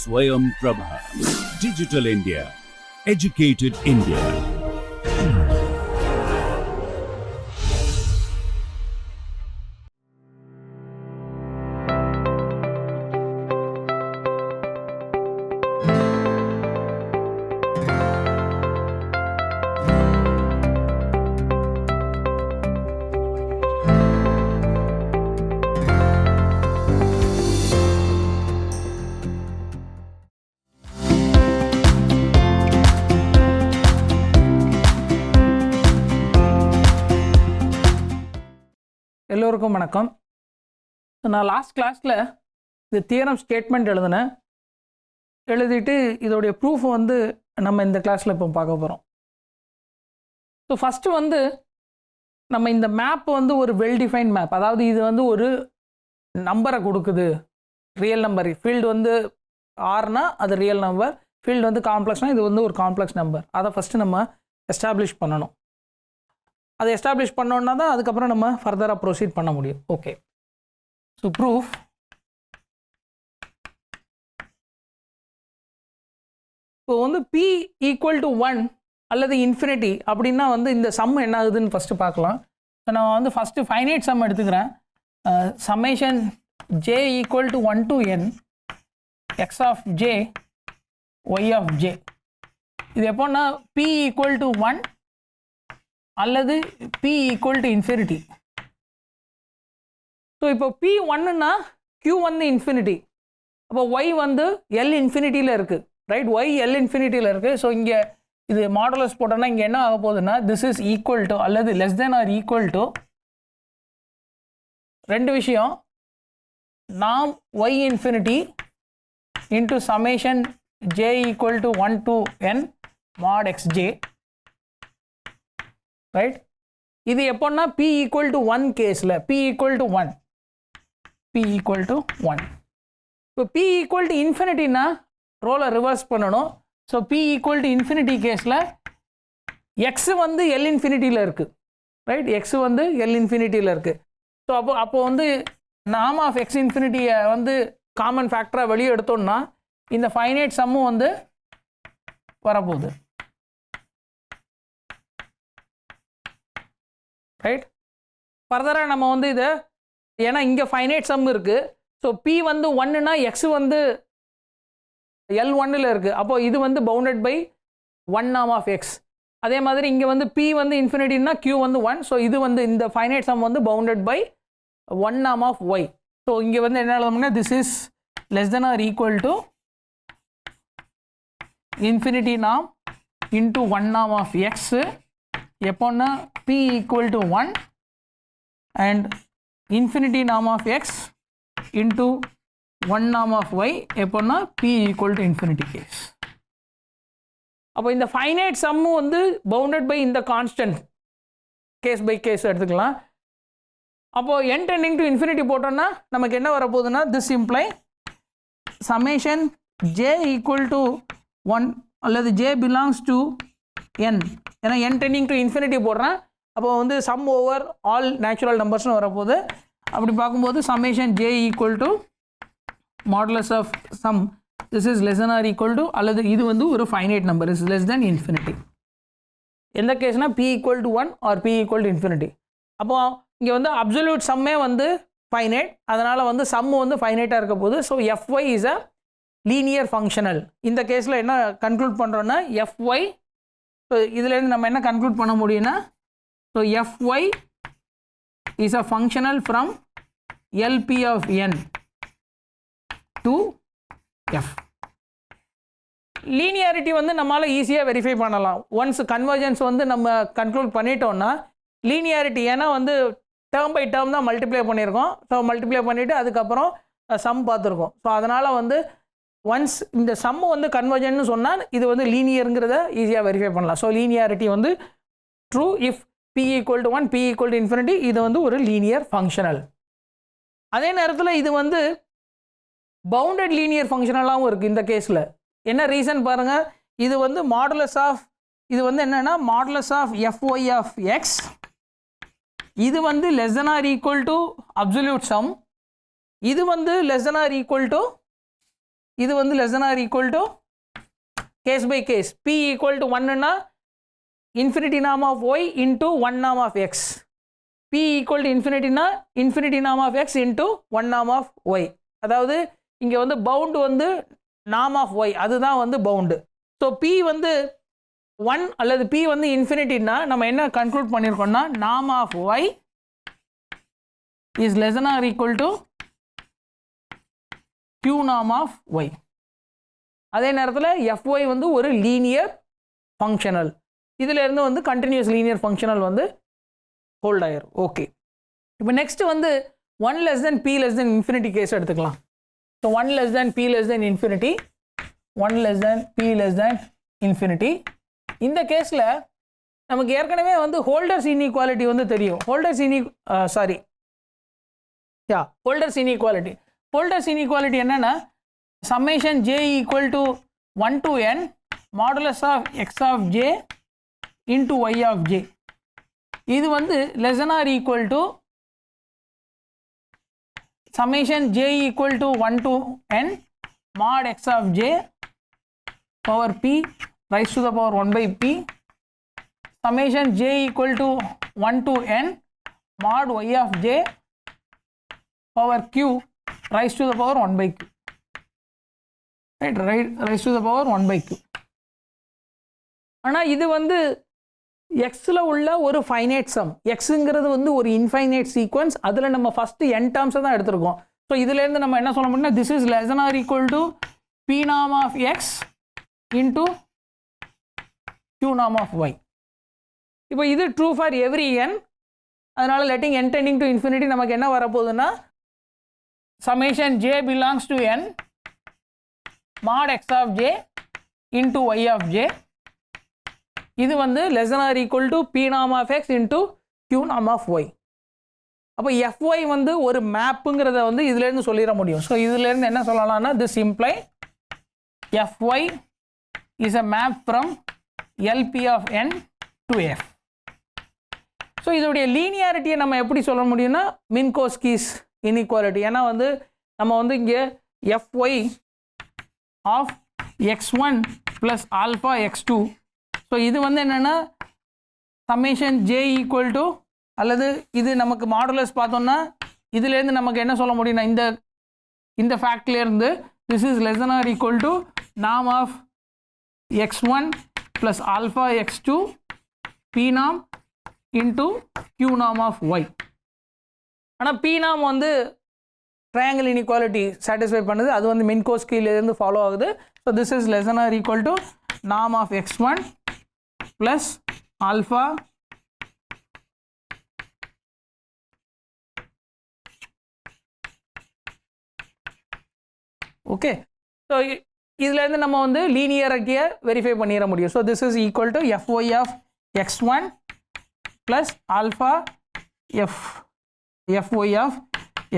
Swayam Prabha. Digital India. Educated India. எல்லோருக்கும் வணக்கம். நான் லாஸ்ட் கிளாஸில் இந்த தியரம் ஸ்டேட்மெண்ட் எழுதிட்டு இதோடைய ப்ரூஃப் நம்ம இந்த கிளாஸில் இப்போ பார்க்க போகிறோம். ஸோ ஃபஸ்ட்டு நம்ம இந்த மேப் ஒரு வெல் டிஃபைன்ட் மேப், அதாவது இது ஒரு நம்பரை கொடுக்குது, ரியல் நம்பர். ஃபீல்டு ஆர்னா அது ரியல் நம்பர், ஃபீல்டு காம்ப்ளெக்ஸ்னால் இது ஒரு காம்ப்ளெக்ஸ் நம்பர். அதை ஃபஸ்ட்டு நம்ம எஸ்டாப்ளிஷ் பண்ணணும். அதை எஸ்டாப்ளிஷ் பண்ணோன்னா தான் அதுக்கப்புறம் நம்ம ஃபர்தராக ப்ரொசீட் பண்ண முடியும். Okay, so proof. இப்போ P ஈக்குவல் டு 1 அல்லது இன்ஃபினிட்டி அப்படின்னா இந்த சம் என்ன ஆகுதுன்னு ஃபஸ்ட்டு பார்க்கலாம். ஸோ நான் ஃபஸ்ட்டு ஃபைனைட் சம் எடுத்துக்கிறேன். Summation j equal to 1 to n x of j y of j. இது எப்போன்னா P ஈக்குவல் டு 1 அல்லது P equal to infinity. So இப்போ P 1ன்னா Q இன்ஃபினிட்டி, அப்போ Y L இன்ஃபினிட்டியில் இருக்குது, ரைட்? Y L இன்ஃபினிட்டியில் இருக்குது. ஸோ இங்கே இது மாடுலஸ் போட்டோன்னா இங்கே என்ன ஆக போகுதுன்னா திஸ் இஸ் ஈக்குவல் டு அல்லது less than or equal to ரெண்டு விஷயம், நாம் Y infinity into summation J equal to 1 to n mod xj, right? இது எப்போன்னா P ஈக்குவல் டு 1 கேஸில் P ஈக்குவல் டு 1. இப்போ P ஈக்குவல் டு இன்ஃபினிட்டினா ரோலை ரிவர்ஸ் பண்ணணும். So P equal to infinity கேஸில் எக்ஸ் L இன்ஃபினிட்டியில் இருக்குது, ரைட்? எக்ஸ் L இன்ஃபினிட்டியில் இருக்குது. ஸோ அப்போ நாம் ஆஃப் எக்ஸ் இன்ஃபினிட்டியை காமன் ஃபேக்டராக வெளியே எடுத்தோம்னா இந்த ஃபைனைட் சம்மும் வரப்போகுது, ரைட்? ஃபர்தராக நம்ம இதை, ஏன்னா இங்கே ஃபைனைட் சம் இருக்குது. ஸோ P 1ன்னா எக்ஸ் L1ல் இருக்குது, அப்போது இது bounded by 1 norm of x. அதே மாதிரி இங்கே P இன்ஃபினிட்டின்னா Q 1. ஸோ இது இந்த finite sum bounded by 1 norm of Y. So இங்கே என்ன எழுதணும்னா this is less than or equal to infinity norm into 1 norm of X எப்போன்னா P equal to 1 and infinity norm of X into 1 norm of Y எப்போன்னா P equal to infinity case. அப்போ இந்த finite sum bounded by இந்த constant case by case எடுத்துக்கலாம். அப்போது n tending to infinity போட்டோன்னா நமக்கு என்ன வரப்போகுதுன்னா this imply summation j equal to 1 அல்லது j பிலாங்ஸ் டு n. ஏன்னா n டெண்டிங் டு இன்ஃபினிட்டி போடுறேன், அப்போ சம் ஓவர் ஆல் நேச்சுரல் நம்பர்ஸ்னு வரப்போகுது. அப்படி பார்க்கும்போது summation j equal to modulus of sum this is less than or equal to அல்லது இது ஒரு finite number is less than infinity. எந்த கேஸ்னா P equal to 1 or P equal to infinity. அப்போது இங்கே அப்சல்யூட் சம்மே ஃபைனைட், அதனால் சம் ஃபைனைட்டாக இருக்க போகுது. So Fy is a linear functional. இந்த கேஸில் என்ன கன்க்ளூட் பண்ணுறோன்னா Fy, ஸோ இதுலேருந்து நம்ம என்ன கன்க்ளூட் பண்ண முடியும்னா so Fy is a functional from LP of n to F. Linearity நம்மளால் ஈஸியாக வெரிஃபை பண்ணலாம். ஒன்ஸ் கன்வர்ஜன்ஸ் நம்ம கன்க்ளூட் பண்ணிட்டோம்னா லீனியாரிட்டி, ஏன்னா டேர்ம் பை டேர்ம் தான் மல்டிப்ளை பண்ணியிருக்கோம். ஸோ மல்டிப்ளை பண்ணிவிட்டு அதுக்கப்புறம் சம் பார்த்துருக்கோம். ஸோ அதனால் ஒன்ஸ் இந்த சம்மு கன்வர்ஜன்னு சொன்னால் இது லீனியருங்கிறத ஈஸியாக வெரிஃபை பண்ணலாம். So linearity true if P equal to 1 P equal to infinity. இது ஒரு லீனியர் ஃபங்க்ஷனல். அதே நேரத்தில் இது பவுண்டட் லீனியர் ஃபங்க்ஷனலாகவும் இருக்குது இந்த கேஸில். என்ன ரீசன் பாருங்கள், இது மாடுலஸ் ஆஃப் இது என்னென்னா modulus of Fy of X இது less than or equal to absolute sum. இது வந்து less than or equal to இது வந்து less than or equal to case by case p equal to 1 னா infinity norm of y into 1 norm of x, p equal to infinity னா infinity norm of x into 1 norm of y. அதாவது இங்கே வந்து bound வந்து norm of y அதுதான் வந்து pound. So p வந்து 1 அல்லது p வந்து இன்ஃபினிட்டினா நம்ம என்ன conclude பண்ணியிருக்கோம்னா norm of y is less than or equal to q norm of y. அதே நேரத்தில் fy வந்து ஒரு லீனியர் ஃபங்க்ஷனல், இதிலேருந்து வந்து கண்டினியூஸ் லீனியர் ஃபங்க்ஷனல் வந்து ஹோல்ட் ஆயிரும். ஓகே, இப்போ நெக்ஸ்ட் வந்து 1 less than p less than infinity case எடுத்துக்கலாம். So 1 less than p less than infinity, 1 less than p less than infinity. இந்த கேஸில் நமக்கு ஏற்கனவே வந்து ஹோல்டர்ஸ் இன்இக்வாலிட்டி வந்து தெரியும். ஹோல்டர்ஸ் இன்இக்வாலிட்டி என்னன்னா summation j equal to 1 to n modulus of x of j into y of j. இது வந்து less than or equal to summation j equal to 1 to n mod x of j power p raised to the power 1 by p summation j equal to 1 to n mod y of j power q raised to the power 1 by q. Right, raised to the power 1 by q. ஆனால் இது வந்து எக்ஸில் உள்ள ஒரு finite some. எக்ஸுங்கிறது வந்து ஒரு infinite sequence, அதில் நம்ம ஃபஸ்ட்டு n டேர்ம்ஸை தான் எடுத்திருக்கோம். ஸோ இதுலேருந்து நம்ம என்ன சொல்ல முடியும்னா this is less than or equal to p norm of x into q norm of y. இப்போ இது ட்ரூ ஃபார் எவ்ரி n. அதனால் letting n tending to infinity நமக்கு என்ன வரப்போகுதுன்னா summation j belongs to n mod x of j into y of j. இது வந்து less than or equal to p norm of x into q norm of y. அப்போ fy வந்து ஒரு மேப்புங்கிறத வந்து இதுலேருந்து சொல்லிட முடியும். ஸோ இதுலேருந்து என்ன சொல்லலாம்னா this imply fy is a map from lp of n to f. So இதோடைய லீனியாரிட்டியை நம்ம எப்படி சொல்ல முடியும்னா மின்கோஸ்கிஸ் இன்இக்வாலிட்டி. ஏன்னா வந்து நம்ம வந்து இங்கே fy of x1 plus alpha x2. So இது வந்து என்னென்னா சம்மேஷன் j ஈக்குவல் டு, அல்லது இது நமக்கு மாடுலஸ் பார்த்தோம்னா இதுலேருந்து நமக்கு என்ன சொல்ல முடியும்னா இந்த ஃபேக்ட்லேருந்து this is less than or equal to norm of x1 plus alpha x2 p norm into q norm of y. ஆனால் p norm வந்து ட்ரையாங்கிள் இன்இக்வாலிட்டி சாட்டிஸ்ஃபை பண்ணுது, அது வந்து மின்கோஸ்கிலேருந்து ஃபாலோ ஆகுது. So this is less than or equal to norm of x1 plus alpha okay. So இதுலேருந்து நம்ம வந்து லீனியரிட்டியை verify பண்ணிட முடியும். So this is equal to fy of x1 plus alpha fy of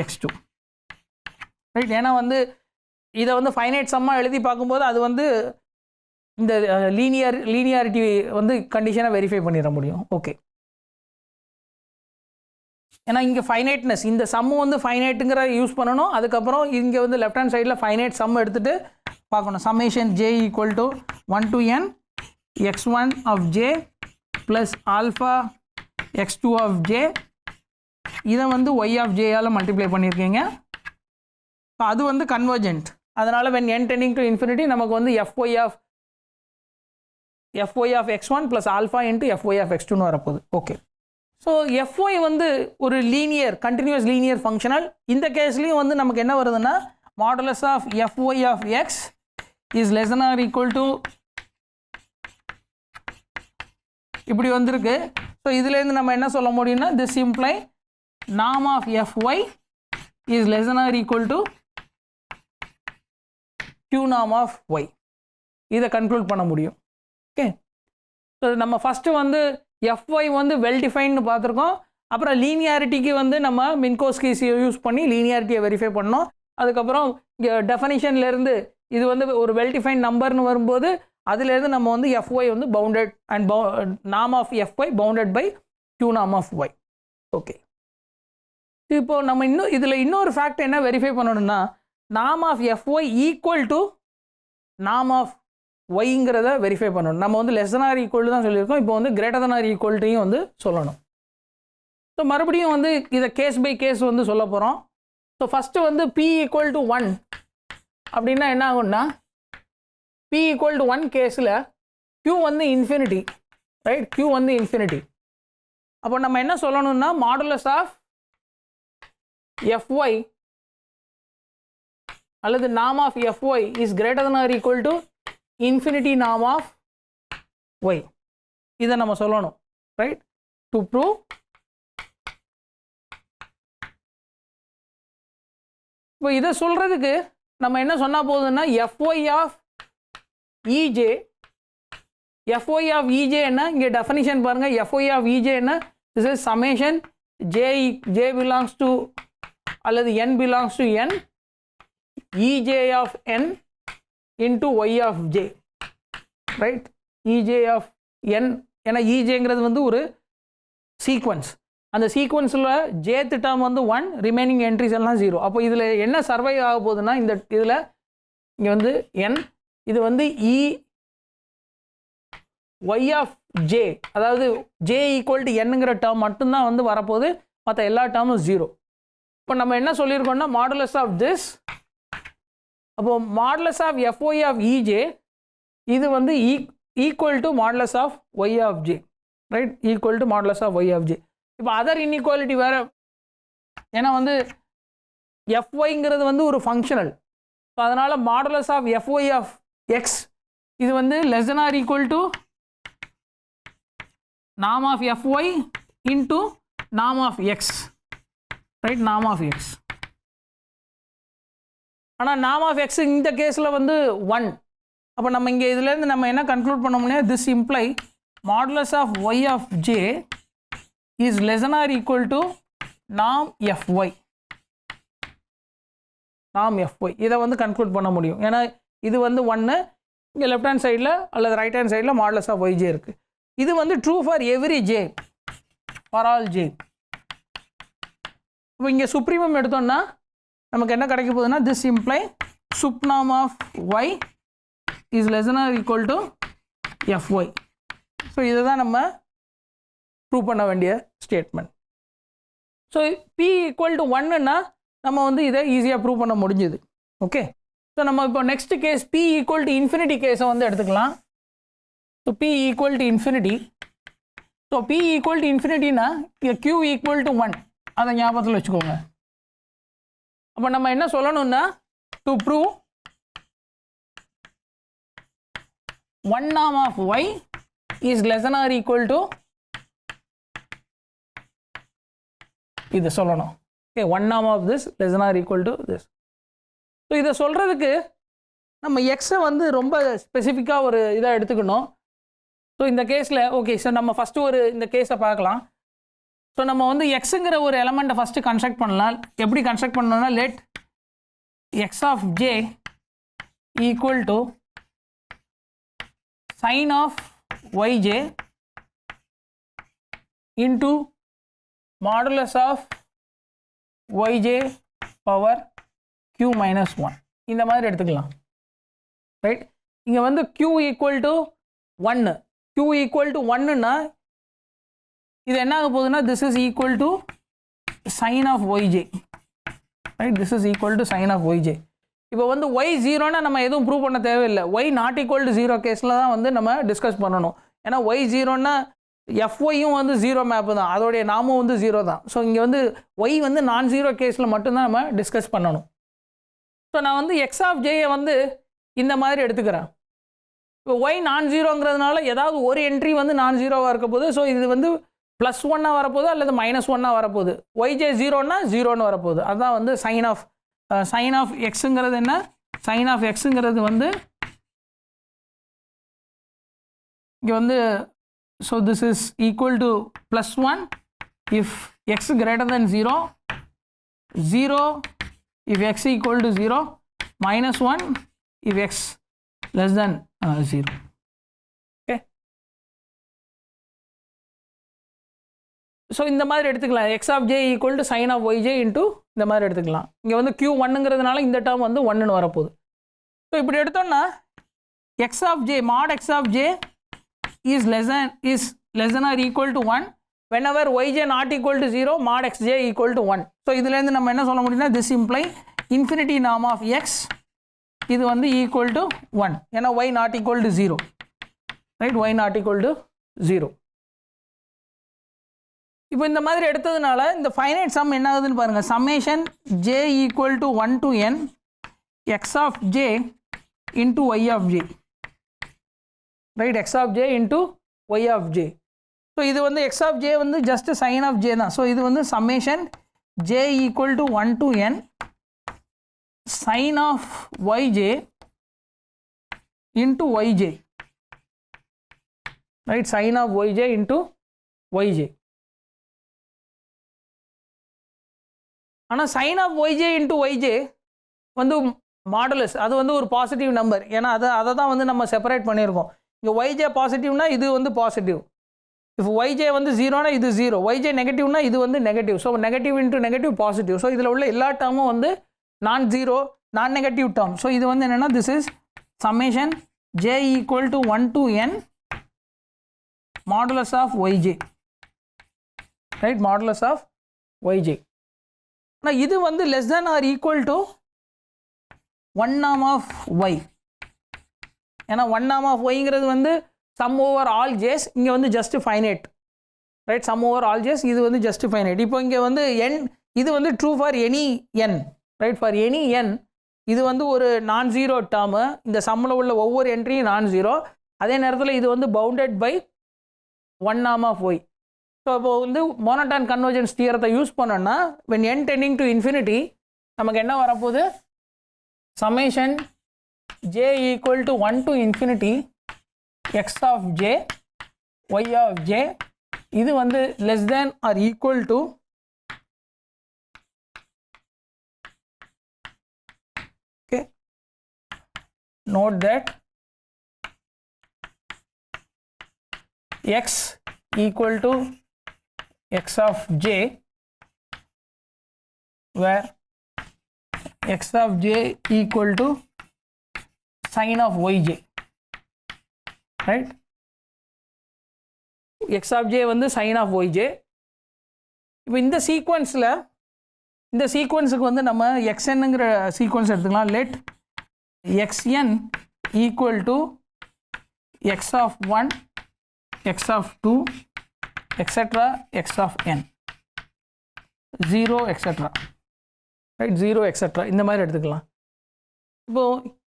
x2. Right, ஏன்னா வந்து இதை வந்து ஃபைனைட் சம்மாக எழுதி பார்க்கும்போது அது வந்து இந்த லீனியாரிட்டி வந்து கண்டிஷனை வெரிஃபை பண்ணிட முடியும். ஓகே, ஏன்னா இங்கே ஃபைனைட்னஸ் இந்த சம்மு வந்து ஃபைனைட்டுங்கிற யூஸ் பண்ணணும். அதுக்கப்புறம் இங்கே வந்து லெஃப்ட் ஹேண்ட் சைடில் ஃபைனைட் சம் எடுத்துகிட்டு பார்க்கணும். Summation j equal to 1 to n x1 of j plus alpha x2 of j. இதை வந்து y of j all multiply பண்ணியிருக்கீங்க. அது வந்து கன்வர்ஜென்ட். அதனால் when n tending to infinity நமக்கு வந்து fy of x1 plus alpha into fy of x2ன்னு வரப்போகுது. Okay, so fy வந்து ஒரு லீனியர் கண்டினியூஸ் லீனியர் ஃபங்க்ஷனல். இந்த கேஸ்லேயும் வந்து நமக்கு என்ன வருதுன்னா modulus of fy of x is less than or equal to இப்படி வந்திருக்கு. ஸோ இதுலேருந்து நம்ம என்ன சொல்ல முடியும்னா this imply norm of fy is less than or equal to q norm of y. இதை கன்க்ளூட் பண்ண முடியும். ஓகே, ஸோ நம்ம ஃபஸ்ட்டு வந்து fy வந்து வெல் டிஃபைன்னு பார்த்துருக்கோம். அப்புறம் லீனியாரிட்டிக்கு வந்து நம்ம மின்கோஸ்கிஸ் யூஸ் பண்ணி லீனியாரிட்டியை வெரிஃபை பண்ணோம். அதுக்கப்புறம் இங்கே டெஃபனிஷன்லேருந்து இது வந்து ஒரு வெல் டிஃபைன் நம்பர்னு வரும்போது அதுலேருந்து நம்ம வந்து fy வந்து bounded and norm of fy bounded by q norm of y. Okay. இப்போ நம்ம இதில் இன்னொரு ஃபேக்ட் என்ன வெரிஃபை பண்ணணும்னா norm of fy equal to norm of yங்கிறத வெரிஃபை பண்ணணும். நம்ம வந்து லெஸ் than ஆர் ஈக்குவல் தான் சொல்லியிருக்கோம். இப்போ வந்து கிரேட்டர் than ஆர் ஈக்குவல்ட்டையும் வந்து சொல்லணும். ஸோ மறுபடியும் வந்து இதை கேஸ் பை கேஸ் வந்து சொல்ல போகிறோம். ஸோ ஃபஸ்ட்டு வந்து p ஈக்குவல் டு 1 அப்படின்னா என்ன ஆகும்னா p ஈக்குவல் டு 1 கேஸில் q வந்து இன்ஃபினிட்டி, ரைட்? q வந்து இன்ஃபினிட்டி. அப்போ நம்ம என்ன சொல்லணும்னா மாடுலஸ் ஆஃப் fy அல்லது norm of fy is greater than or equal to infinity norm of y. இதை நம்ம சொல்லணும், ரைட்? டு ப்ரூவ் இப்போ இதை சொல்கிறதுக்கு நம்ம என்ன சொன்னால் போகுதுன்னா fy of ej, fy of ej என்ன? இங்கே டெஃபினிஷன் பாருங்கள். fy ஆஃப் ej என்ன? This is summation j belongs to அல்லது n belongs to n ej of n into y of j, right? ej of n ஏன்னா ejங்கிறது வந்து ஒரு sequence. அந்த சீக்வன்ஸில் jth term வந்து 1, ரிமைனிங் என்ட்ரிஸ் எல்லாம் 0. அப்போ இதில் என்ன சர்வை ஆக போகுதுன்னா இந்த இதில் இங்கே வந்து n, இது வந்து y of j, அதாவது j ஈக்குவல் டு nங்கிற டேர்ம் மட்டும்தான் வந்து வரப்போகுது, மற்ற எல்லா டேர்மும் 0. இப்போ நம்ம என்ன சொல்லியிருக்கோம்னா மாடுலஸ் ஆஃப் திஸ், அப்போ modulus of fy of ej இது வந்து equal to modulus of y of j, right? Equal to modulus of y of j. இப்போ அதர் இன்இக்வாலிட்டி வேறு, ஏன்னா வந்து fyங்கிறது வந்து ஒரு ஃபங்க்ஷனல். ஸோ அதனால் modulus of fy of x இது வந்து less than or equal to norm of fy into norm of x, right? norm of x. ஆனால் norm of x இந்த கேஸில் வந்து 1. அப்போ நம்ம இங்கே இதுலேருந்து நம்ம என்ன கன்க்ளூட் பண்ண முடியாது? This imply modulus of y of j is less than or equal to norm fy, norm fy. இதை வந்து கன்க்ளூட் பண்ண முடியும். ஏன்னா இது வந்து 1, இங்கே லெஃப்ட் ஹேண்ட் சைடில் அல்லது ரைட் ஹேண்ட் சைடில் மாடுலஸ் ஆஃப் yj இருக்குது. இது வந்து true for every j, for all j. இப்போ இங்கே சுப்ரீமம் எடுத்தோம்னா நமக்கு என்ன கிடைக்க போகுதுன்னா this imply sup norm of y is less than or equal to fy. So இதை தான் நம்ம ப்ரூவ் பண்ண வேண்டிய statement. So p equal to 1ன்னா நம்ம வந்து இதை ஈஸியாக ப்ரூவ் பண்ண முடிஞ்சுது. ஓகே, ஸோ நம்ம இப்போ next case p equal to infinity கேஸை வந்து எடுத்துக்கலாம். So p equal to infinity. So p equal to இன்ஃபினிட்டினா இங்கே q ஈக்குவல் டு 1, அதை ஞாபகத்தில் வச்சுக்கோங்க. அப்போ நம்ம என்ன சொல்லணும்னா to prove 1 norm of y is less than or equal to இது சொல்லணும். Okay, 1 norm of this less than or equal to this. So இதை சொல்கிறதுக்கு நம்ம எக்ஸை வந்து ரொம்ப ஸ்பெசிஃபிக்காக ஒரு இதாக எடுத்துக்கணும். ஸோ இந்த கேஸில் ஓகே, ஸோ நம்ம ஃபஸ்ட்டு ஒரு இந்த கேஸை பார்க்கலாம். ஸோ நம்ம வந்து எக்ஸுங்கிற ஒரு எலமெண்ட்டை ஃபஸ்ட்டு கன்ஸ்ட்ரக்ட் பண்ணலாம். எப்படி கன்ஸ்ட்ரக்ட் பண்ணணும்னா let x of j equal to sin of yj into modulus of yj power q minus 1. இந்த மாதிரி எடுத்துக்கலாம், ரைட்? இங்கே வந்து q equal to 1, q equal to 1ன்னா இது என்ன ஆக போகுதுன்னா this is equal to sin of yj, right? This is equal to sin of yj. இப்போ வந்து y 0னா நம்ம எதுவும் ப்ரூவ் பண்ண தேவையில்லை. y நாட் ஈக்குவல் டு 0 கேஸில் தான் வந்து நம்ம டிஸ்கஸ் பண்ணணும். ஏன்னா y 0னா fyயும் வந்து 0 மேப்பு தான், அதோடைய நாமும் வந்து 0 தான். ஸோ இங்கே வந்து y வந்து நான் 0 கேஸில் மட்டும்தான் நம்ம டிஸ்கஸ் பண்ணணும். ஸோ நான் வந்து எக்ஸ் ஆஃப் ஜேயை வந்து இந்த மாதிரி எடுத்துக்கிறேன். இப்போ y நான் 0ங்கிறதுனால ஏதாவது ஒரு என்ட்ரி வந்து நான் 0வாக இருக்க போகுது. ஸோ இது வந்து +1 வரப்போகுது அல்லது -1 வரப்போகுது. yj 0னா 0ன்னு வரப்போகுது. அதுதான் வந்து சைன் ஆஃப் எக்ஸுங்கிறது என்ன? சைன் ஆஃப் எக்ஸுங்கிறது வந்து இங்கே வந்து so this is equal to +1 if X greater than 0, 0 if x equal to 0, -1 if x less than 0. So இந்த மாதிரி எடுத்துக்கலாம், x of j equal to sine of YJ into இந்த மாதிரி எடுத்துக்கலாம். இங்கே வந்து q ஒன்னுங்கிறதுனால இந்த டேர்ம் வந்து ஒன்றுன்னு வரப்போகுது. ஸோ இப்படி எடுத்தோம்னா x of j mod x of j is less than or equal to 1 whenever yj not equal to 0 mod xj equal to 1. So இதுலேருந்து நம்ம என்ன சொல்ல முடியும்னா this imply infinity norm of x இது வந்து equal to 1 ஏன்னா y not equal to 0, right? y not equal to 0. இப்போ இந்த மாதிரி எடுத்ததுனால இந்த ஃபைனைட் சம் என்ன ஆகுதுன்னு பாருங்க, summation j equal to 1 to n x of j into y of j, right? x of j into y of j. So இது வந்து x of j வந்து just sin of j தான். So இது வந்து summation j equal to 1 to n sin of yj into yj, right? sin of yj into yj. ஆனால் sin of yj into yj வந்து modulus, அது வந்து ஒரு positive number. ஏன்னா அதை தான் வந்து நம்ம செப்பரேட் பண்ணியிருக்கோம். இங்கே yj பாசிட்டிவ்னா இது வந்து பாசிட்டிவ், இஃப் yj வந்து ஜீரோனா இது ஜீரோ, yj நெகட்டிவ்னா இது வந்து negative. So negative into negative positive. So இதில் உள்ள எல்லா டேர்மும் வந்து நான் ஜீரோ நான் நெகட்டிவ் டேர்ம். ஸோ இது வந்து என்னென்னா this is summation j equal to 1 to n modulus of yj, right? Modulus of yj. ஆனால் இது வந்து less than or equal to 1 norm of y. ஏன்னா 1 norm ஆஃப் yங்கிறது வந்து சம் ஓவர் ஆல் ஜேஸ், இங்கே வந்து just finite, right? Sum over all j's, இது வந்து just finite. இப்போ இங்கே வந்து என் இது வந்து true for any n, right? For any n இது வந்து ஒரு நான் ஜீரோ டேர்மு, இந்த சம்மில் உள்ள ஒவ்வொரு என்ட்ரியும் நான் ஜீரோ. அதே நேரத்தில் இது வந்து bounded by 1 norm of y. So இப்போ வந்து மோனோட்டான் கன்வர்ஜென்ஸ் தியரத்தை யூஸ் பண்ணோன்னா when n tending to infinity நமக்கு என்ன வரப்போகுது, summation j equal to 1 to infinity x of j y of j இது வந்து less than or equal to okay, note that x equal to x of j where x of j equal to sin of yj, right? x of j வந்து sin of yj. இப்போ இந்த சீக்வன்ஸில் இந்த சீக்வன்ஸுக்கு வந்து நம்ம xnங்கிற sequence எடுத்துக்கலாம். let xn equal to x of 1 x of 2 etc x of n 0 etc, right? 0 etc இந்த மாதிரி எடுத்துக்கலாம். இப்போது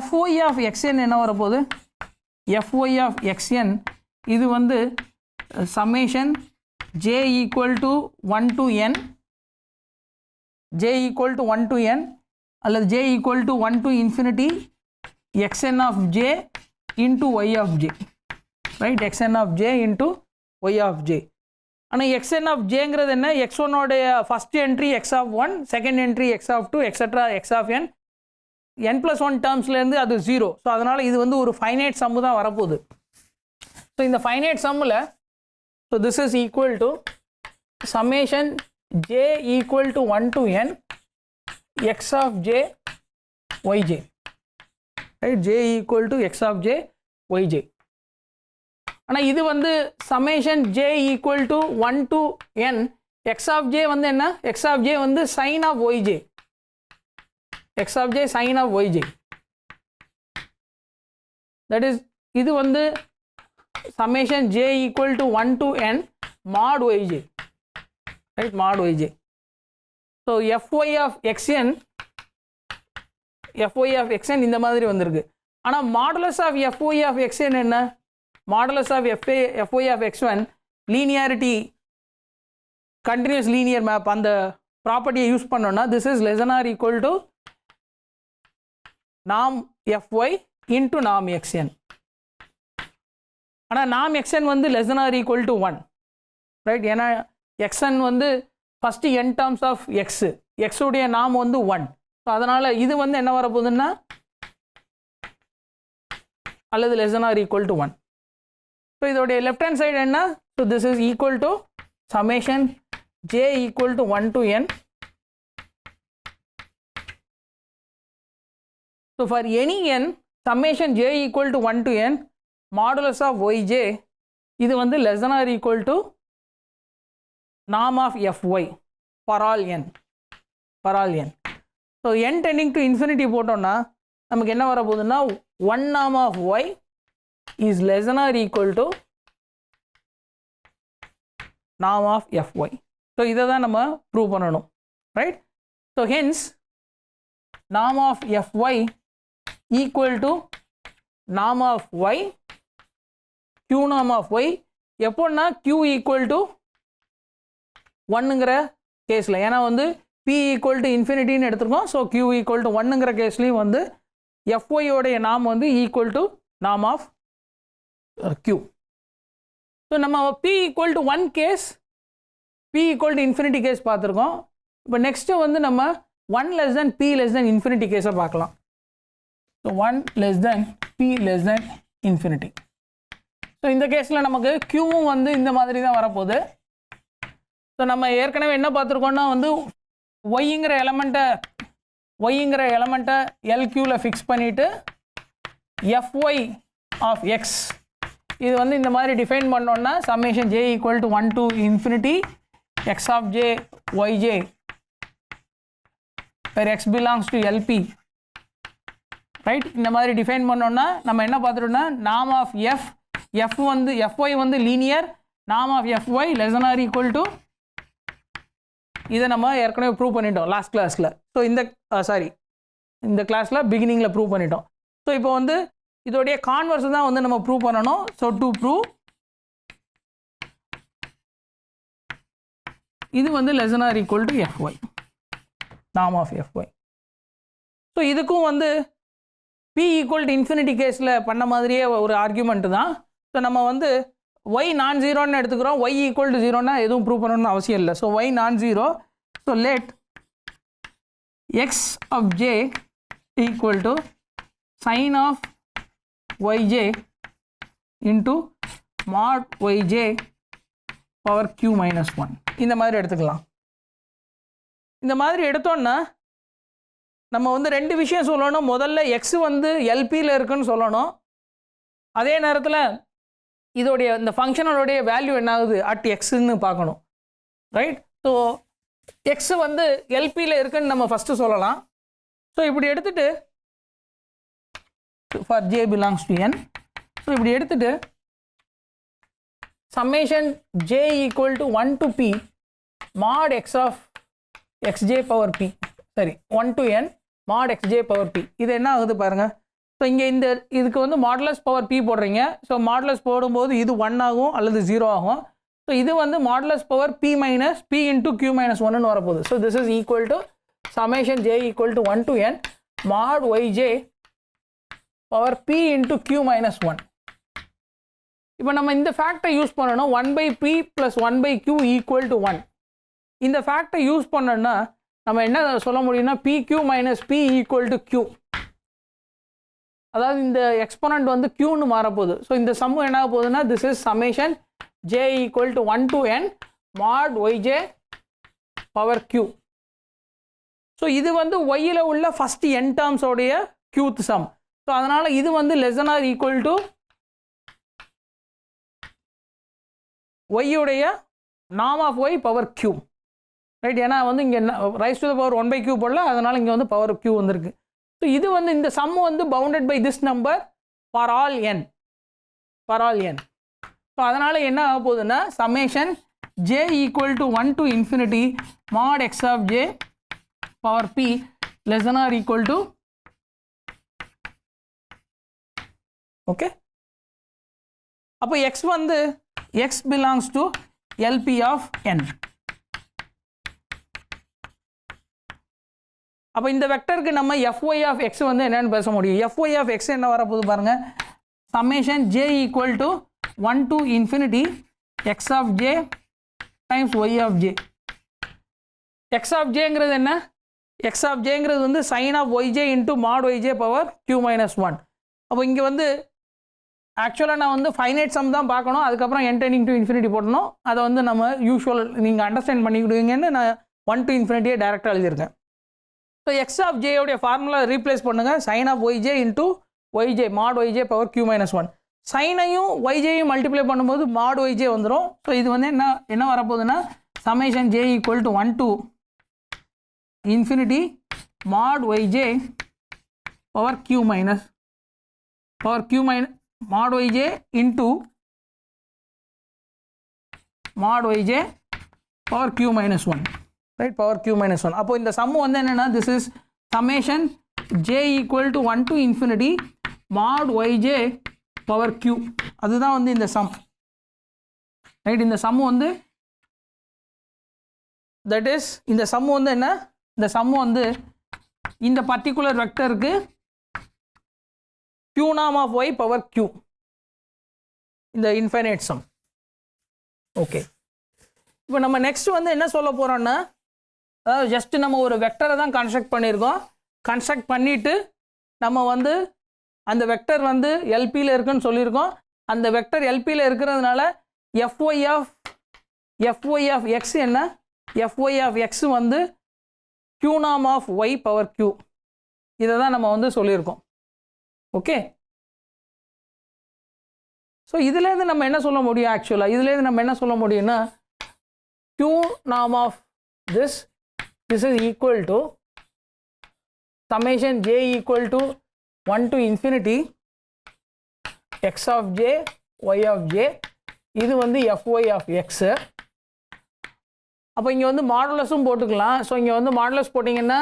fy of xn என்ன வரப்போகுது, fy of xn இது வந்து summation j equal to 1 to n j equal to 1 to n அல்லது j equal to 1 to infinity xn of j into y of j, right? xn of j into y of j. ஆனால் xn of jங்கிறது என்ன, x1 உடைய first entry x of 1, second entry x of 2 extra x of n, n+1 டேர்ம்ஸ்லேருந்து அது 0. So அதனால் இது வந்து ஒரு finite சம்மு தான் வரப்போகுது. ஸோ இந்த ஃபைனைட் சம்மில் so this is equal to summation j equal to 1 to n x of j yj, right? j equal to x of j yj. ஆனால் இது வந்து summation j equal to 1 to n x of j வந்து என்ன, x of j வந்து sin of yj, x of j sin of yj, that is இது வந்து summation j equal to 1 to n mod yj, right? mod yj. so fy of xn இந்த மாதிரி வந்திருக்கு. ஆனால் modulus of fy of xn என்ன, modulus of fy of x1 linearity continuous linear map அந்த ப்ராப்பர்ட்டியை use பண்ணோன்னா this is less than or equal to norm fy into norm xn. ஆனால் norm xn வந்து less than or equal to 1, right? ஏன்னா xn வந்து first n terms of x உடைய norm வந்து 1. So அதனால் இது வந்து என்ன வரப்போகுதுன்னா அல்லது less than or equal to 1. So இதோடைய லெஃப்ட் ஹேண்ட் சைடு என்ன, so this is equal to summation j equal to 1 to n. So for any n, summation j equal to 1 to n, modulus of yj, இது வந்து less than or equal to norm of fy for all n. For all n. So n tending to infinity போட்டோம்னா நமக்கு என்ன வர போகுதுன்னா 1 norm of y is less than or equal to norm of fy. So இதை தான் நம்ம prove பண்ணணும், right? So hence norm of fy equal to norm of y, q norm of y எப்போன்னா q equal to 1ங்கிற கேஸில், ஏன்னா வந்து p equal to infinity எடுத்துருக்கோம். So q equal to 1ங்கிற கேஸ்லையும் வந்து fy உடைய நாம் வந்து equal to norm of q. ஸோ நம்ம p equal to 1 கேஸ், p equal to infinity கேஸ் பார்த்துருக்கோம். இப்போ நெக்ஸ்ட்டு வந்து நம்ம 1 less than p less than infinity கேஸை பார்க்கலாம். So 1 less than p less than infinity. So இந்த கேஸில் நமக்கு q வந்து இந்த மாதிரி தான் வரப்போகுது. ஸோ நம்ம ஏற்கனவே என்ன பார்த்துருக்கோம்னா வந்து ஒய்ங்கிற எலமெண்ட்டை எல்கியூவில் ஃபிக்ஸ் பண்ணிவிட்டு எஃப்ஒய் ஆஃப் எக்ஸ் இது வந்து இந்த மாதிரி டிஃபைன் பண்ணோன்னா summation j equal to 1 to infinity x of j yj where x belongs to LP, right? இந்த மாதிரி டிஃபைன் பண்ணோன்னா நம்ம என்ன பார்த்துட்டோம்னா நார்ம் ஆஃப் எஃப் வந்து எஃப்ஒய் வந்து linear, norm of fy less than or equal to, இதை நம்ம ஏற்கனவே ப்ரூவ் பண்ணிட்டோம் லாஸ்ட் கிளாஸில். ஸோ இந்த கிளாஸில் பிகினிங்கில் ப்ரூவ் பண்ணிட்டோம். ஸோ இப்போ வந்து இதோடைய கான்வர்ஸ் தான் வந்து நம்ம ப்ரூவ் பண்ணணும். ஸோ டு ப்ரூவ் இது வந்து less than or equal to fy, norm of fy. So இதுக்கும் வந்து p equal to infinity கேஸில் பண்ண மாதிரியே ஒரு ஆர்கியூமெண்ட் தான். ஸோ நம்ம வந்து y நான் ஜீரோன்னு எடுத்துக்கிறோம், y ஈக்குவல் டு ஜீரோன்னா எதுவும் ப்ரூவ் பண்ணணும்னு அவசியம் இல்லை. So y non zero. So let x of j equal to sine of yj into mod yj power q minus 1 இந்த மாதிரி எடுத்துக்கலாம். இந்த மாதிரி எடுத்தோன்னா நம்ம வந்து ரெண்டு விஷயம் சொல்லணும். முதல்ல எக்ஸ் வந்து எல்பியில் இருக்குன்னு சொல்லணும், அதே நேரத்தில் இதோடைய இந்த ஃபங்க்ஷனோடைய வேல்யூ என்ன ஆகுது அட் எக்ஸ்ன்னு பார்க்கணும், ரைட்? ஸோ எக்ஸ் வந்து எல்பியில் இருக்குன்னு நம்ம ஃபஸ்ட்டு சொல்லலாம். ஸோ இப்படி எடுத்துட்டு for J belongs to N, so இப்படி எடுத்துட்டு summation j equal to 1 to p mod x of xj power p, சரி 1 to n mod xj power p. இது என்ன ஆகுது பாருங்கள். ஸோ இங்கே இதுக்கு வந்து மாடுலஸ் பவர் p போடுறீங்க. ஸோ மாடுலஸ் போடும்போது இது 1 ஆகும் அல்லது 0 ஆகும். ஸோ இது வந்து modulus power p minus p into q minus 1ன்னு வரப்போகுது. So this is equal to summation j equal to 1 to n mod yj power p into q minus 1. இப்போ நம்ம இந்த ஃபேக்டை யூஸ் பண்ணணும், 1/p + 1/q ஈக்குவல் டு 1. இந்த ஃபேக்டை use பண்ணோன்னா நம்ம என்ன சொல்ல முடியும்னா pq minus p equal to q, அதாவது இந்த எக்ஸ்போனண்ட் வந்து க்யூன்னு மாறப்போகுது. ஸோ இந்த சம்மு என்ன போகுதுன்னா this is summation j equal to 1 to n mod y j power q. So இது வந்து ஒய்யில் உள்ள ஃபஸ்ட் என் டேர்ம்ஸோடைய க்யூத் சம். ஸோ அதனால் இது வந்து less than or equal to ஒய்யுடைய norm of y power q, right? ஏன்னா வந்து இங்கே rice to the power 1/q போடல, அதனால் இங்கே வந்து பவர் க்யூ வந்திருக்கு. ஸோ இது வந்து இந்த சம் வந்து bounded by this number for all n. So அதனால் என்ன ஆக போகுதுன்னா summation j equal to 1 to infinity mod x of j power p less than or equal to, okay? அப்போ எக்ஸ் வந்து x belongs to l p of n. அப்போ இந்த வெக்டருக்கு நம்ம fy of X வந்து என்னென்னு பேச முடியும். fy ஆஃப் எக்ஸ் என்ன வரப்போகுது பாருங்கள். Summation j equal to 1 to infinity x of j times y of j. X of ஜேங்கிறது என்ன? எக்ஸ் ஆஃப் ஜேங்கிறது வந்து sine of YJ into mod y j power q minus 1. அப்போ இங்கே வந்து ஆக்சுவலாக நான் வந்து ஃபைனைட் சம் தான் பார்க்கணும், அதுக்கப்புறம் n tending to infinity போடணும். அதை வந்து நம்ம யூஷுவல் நீங்கள் அண்டர்ஸ்டாண்ட் பண்ணிக்கிடுவீங்கன்னு நான் 1 to infinity டேரெக்டாக எழுதியிருக்கேன். ஸோ எக்ஸ் ஆஃப் ஜேயோடைய ஃபார்முலா ரீப்ளேஸ் பண்ணுங்கள், sine of YJ into y j mod y j power q minus 1. சைனையும் ஒய்ஜேயும் மல்டிப்ளை பண்ணும்போது மாட் ஒய்ஜே வந்துடும். ஸோ இது வந்து என்ன வரப்போகுதுன்னா summation j equal to 1 to infinity mod yj power q minus mod yj into mod yj power q minus 1, right, power q minus 1. அப்போ இந்த சம் வந்து என்னன்னா this is summation j equal to 1 to infinity mod yj power q. அதுதான் வந்து இந்த sum, right. இந்த sum வந்து that is இந்த சம் வந்து என்ன, இந்த சம் வந்து இந்த பர்டிகுலர் வெக்டருக்கு q norm of y power q, இந்த இன்ஃபைனைட் சம். ஓகே, இப்போ நம்ம நெக்ஸ்ட் வந்து என்ன சொல்ல போகிறோன்னா, அதாவது ஜஸ்ட் நம்ம ஒரு வெக்டரை தான் கன்ஸ்ட்ரக்ட் பண்ணியிருக்கோம். கன்ஸ்ட்ரக்ட் பண்ணிவிட்டு நம்ம வந்து அந்த வெக்டர் வந்து எல்பியில் இருக்குன்னு சொல்லியிருக்கோம். அந்த வெக்டர் எல்பியில் இருக்கிறதுனால fy of x என்ன, fy of x வந்து q norm of y power q, இதை தான் நம்ம வந்து சொல்லியிருக்கோம். ஓகே, ஸோ இதுலேருந்து நம்ம என்ன சொல்ல முடியும், ஆக்சுவலாக இதுலேருந்து நம்ம என்ன சொல்ல முடியும்னா q norm of this is equal to summation j equal to 1 to infinity x of j y of j, இது வந்து fy of x. அப்போ இங்கே வந்து மாடுலஸும் போட்டுக்கலாம். ஸோ இங்கே வந்து மாடுலஸ் போட்டிங்கன்னா,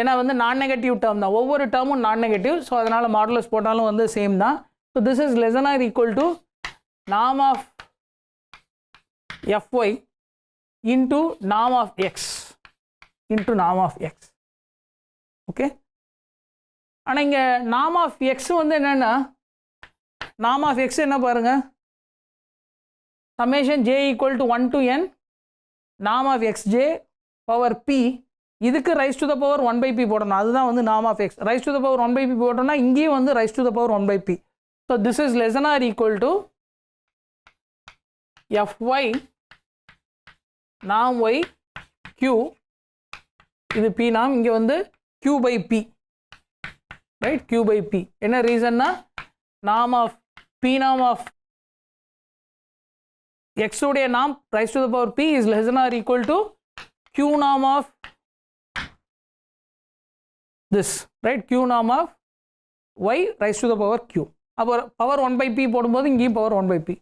ஏன்னா வந்து நான் நெகட்டிவ் டேர்ம் தான், ஒவ்வொரு டேர்மும் நான் நெகட்டிவ். ஸோ அதனால் மாடுலஸ் போட்டாலும் வந்து சேம் தான். So this is less than or equal to norm of fy into norm of x into norm of x. Okay, ஆனால் இங்கே norm of x வந்து என்னென்னா, norm of x என்ன பாருங்கள், summation j equal to 1 to n norm of xj power p, இதுக்கு rice to the power 1 by p போடணும். அதுதான் வந்து norm of x. Rice to the power 1 by p போட்டோம்னா இங்கேயும் வந்து rice to the power 1 by p. So this is less than or equal to fy norm y q, இது p norm, இங்கே வந்து q by p, right, q by p. என்ன ரீசன்னா norm of p norm of x உடைய norm rice to the power p is less than or equal to q norm of this, right, q norm of y rice to the power q. அப்போ power 1 by p போடும்போது இங்கேயும் power 1 by p.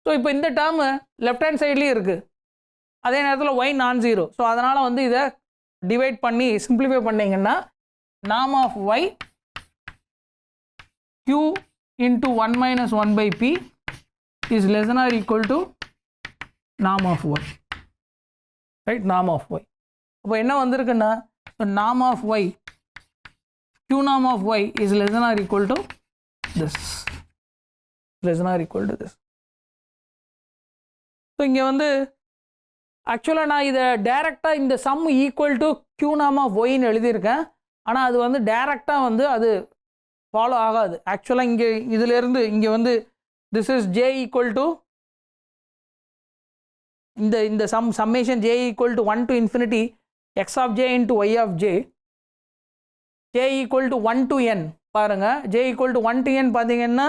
So இப்போ இந்த term left hand சைட்லேயும் இருக்குது, அதே நேரத்தில் y non zero. So அதனால் வந்து இதை டிவைட் பண்ணி சிம்பிளிஃபை பண்ணிங்கன்னா norm of y q into 1 minus 1 by p is less than or equal to norm of y, right, norm of y. அப்போ என்ன வந்திருக்குன்னா norm of y q norm of y is less than or equal to this, less than or equal to this. So இங்கே வந்து ஆக்சுவலாக நான் இதை டேரெக்டாக இந்த some equal to q norm of yன்னு எழுதியிருக்கேன். ஆனால் அது வந்து டேரெக்டாக வந்து அது ஃபாலோ ஆகாது. ஆக்சுவலாக இங்கே இதிலேருந்து இங்கே வந்து this is j equal to இந்த summation j equal to 1 to infinity x of j into y of j, j equal to 1 to n பாருங்கள், j equal to 1 to n பார்த்தீங்கன்னா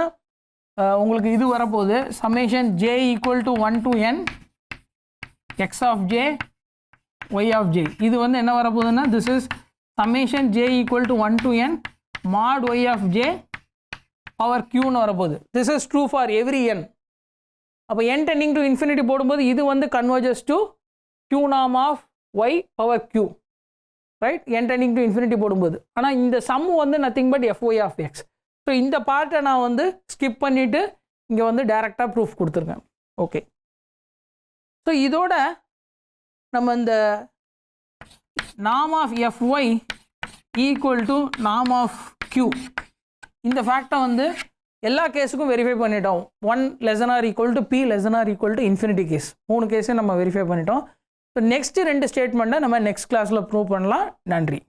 உங்களுக்கு இது வரப்போகுது summation j equal to 1 to n x of j y of j. இது வந்து என்ன வரப்போகுதுன்னா this is summation j equal to 1 to n mod y of j power qன்னு வரப்போகுது. This is true for every n. அப்போ n tending to infinity போடும்போது இது வந்து converges to q norm of y power q, right, n tending to infinity போடும்போது. ஆனால் இந்த sum வந்து nothing but fy of x. So இந்த பார்ட்டை நான் வந்து ஸ்கிப் பண்ணிவிட்டு இங்கே வந்து டைரெக்டாக ப்ரூஃப் கொடுத்துருக்கேன். ஓகே, ஸோ இதோட நம்ம இந்த norm of fy equal to norm of q, இந்த ஃபேக்டை வந்து எல்லா கேஸுக்கும் வெரிஃபை பண்ணிட்டோம். 1 less than or equal to p less than or equal to infinity case, 3 கேஸை நம்ம வெரிஃபை பண்ணிட்டோம். ஸோ நெக்ஸ்ட்டு 2 ஸ்டேட்மெண்ட்டை நம்ம நெக்ஸ்ட் கிளாஸில் ப்ரூவ் பண்ணலாம். நன்றி.